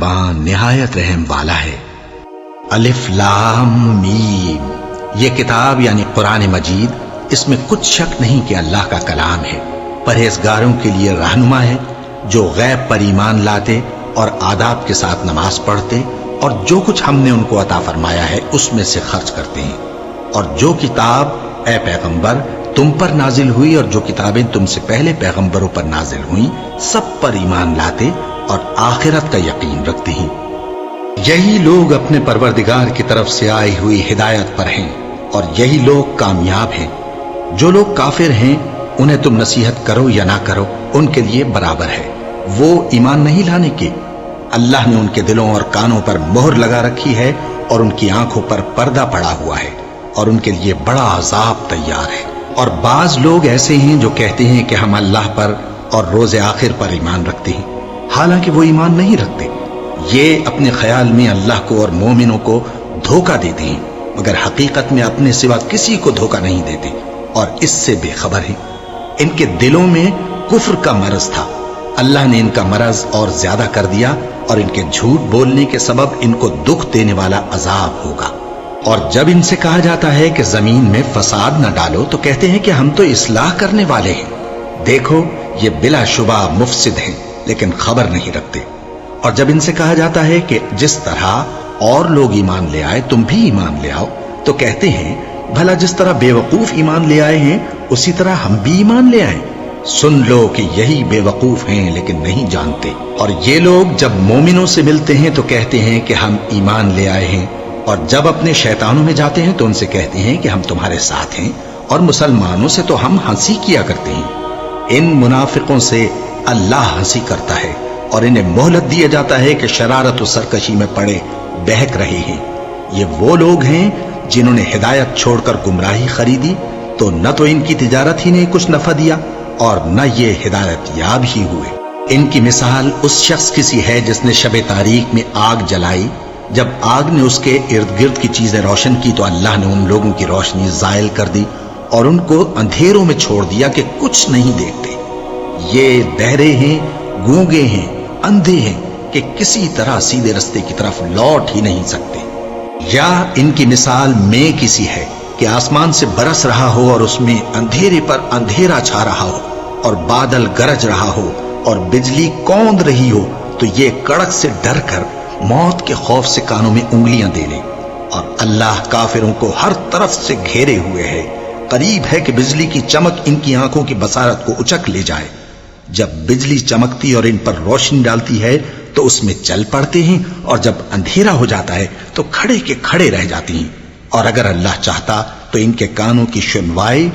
مہربان نہایت رحم والا ہے۔ الف لام میم، یہ کتاب یعنی قرآن مجید، اس میں کچھ شک نہیں کہ اللہ کا کلام ہے، پرہیزگاروں کے لیے رہنما ہے، جو غیب پر ایمان لاتے اور آداب کے ساتھ نماز پڑھتے اور جو کچھ ہم نے ان کو عطا فرمایا ہے اس میں سے خرچ کرتے ہیں، اور جو کتاب اے پیغمبر تم پر نازل ہوئی اور جو کتابیں تم سے پہلے پیغمبروں پر نازل ہوئیں سب پر ایمان لاتے اور آخرت کا یقین رکھتے ہیں۔ یہی لوگ اپنے پروردگار کی طرف سے آئی ہوئی ہدایت پر ہیں اور یہی لوگ کامیاب ہیں۔ جو لوگ کافر ہیں انہیں تم نصیحت کرو یا نہ کرو ان کے لیے برابر ہے، وہ ایمان نہیں لانے کے۔ اللہ نے ان کے دلوں اور کانوں پر مہر لگا رکھی ہے اور ان کی آنکھوں پر پردہ پڑا ہوا ہے اور ان کے لیے بڑا عذاب تیار ہے۔ اور بعض لوگ ایسے ہیں جو کہتے ہیں کہ ہم اللہ پر اور روز آخر پر ایمان رکھتے ہیں، حالانکہ وہ ایمان نہیں رکھتے۔ یہ اپنے خیال میں اللہ کو اور مومنوں کو دھوکہ دیتے ہیں، مگر حقیقت میں اپنے سوا کسی کو دھوکہ نہیں دیتے اور اس سے بے خبر ہیں۔ ان کے دلوں میں کفر کا مرض تھا، اللہ نے ان کا مرض اور زیادہ کر دیا اور ان کے جھوٹ بولنے کے سبب ان کو دکھ دینے والا عذاب ہوگا۔ اور جب ان سے کہا جاتا ہے کہ زمین میں فساد نہ ڈالو تو کہتے ہیں کہ ہم تو اصلاح کرنے والے ہیں، دیکھو یہ بلا شبہ مفسد ہیں لیکن خبر نہیں رکھتے۔ اور جب ان سے کہا جاتا ہے کہ جس طرح اور لوگ ایمان لے آئے تم بھی ایمان لے آؤ تو کہتے ہیں بھلا جس طرح بے وقوف ایمان لے آئے ہیں اسی طرح ہم بھی ایمان لے آئیں۔ سن لو کہ یہی بے وقوف ہیں لیکن نہیں جانتے۔ اور یہ لوگ جب مومنوں سے ملتے ہیں تو کہتے ہیں کہ ہم ایمان لے آئے ہیں، اور جب اپنے شیطانوں میں جاتے ہیں تو ان سے کہتے ہیں کہ ہم تمہارے ساتھ ہیں، اور مسلمانوں سے تو ہم ہنسی کیا کرتے ہیں۔ ان منافقوں سے اللہ ہنسی کرتا ہے اور انہیں مہلت دیا جاتا ہے کہ شرارت و سرکشی میں پڑے بہک رہے ہیں۔ یہ وہ لوگ ہیں جنہوں نے ہدایت چھوڑ کر گمراہی خریدی، تو نہ تو ان کی تجارت ہی نے کچھ نفع دیا اور نہ یہ ہدایت یاب ہی ہوئے۔ ان کی مثال اس شخص کی سی ہے جس نے شب تاریک میں آگ جلائی، جب آگ نے اس کے ارد گرد کی چیزیں روشن کی تو اللہ نے ان لوگوں کی روشنی زائل کر دی اور ان کو اندھیروں میں چھوڑ دیا کہ کچھ نہیں دیکھتے۔ یہ بہرے ہیں، گونگے ہیں، اندھے ہیں کہ کسی طرح سیدھے رستے کی طرف لوٹ ہی نہیں سکتے۔ یا ان کی مثال میں کسی ہے کہ آسمان سے برس رہا ہو اور اس میں اندھیرے پر اندھیرا چھا رہا ہو اور بادل گرج رہا ہو اور بجلی کوند رہی ہو تو یہ کڑک سے ڈر کر موت کے خوف سے کانوں میں انگلیاں دے لے۔ اور اللہ کافروں کو ہر طرف سے گھیرے ہوئے ہے، قریب ہے کہ بجلی کی چمک ان کی آنکھوں کی بصارت کو اچک لے جائے۔ جب بجلی چمکتی اور ان پر روشنی ڈالتی ہے تو اس میں چل پڑتے ہیں، اور جب اندھیرا ہو جاتا ہے تو کھڑے کے کھڑے رہ جاتے ہیں۔ اور اگر اللہ چاہتا تو ان کے کانوں کی سنوائی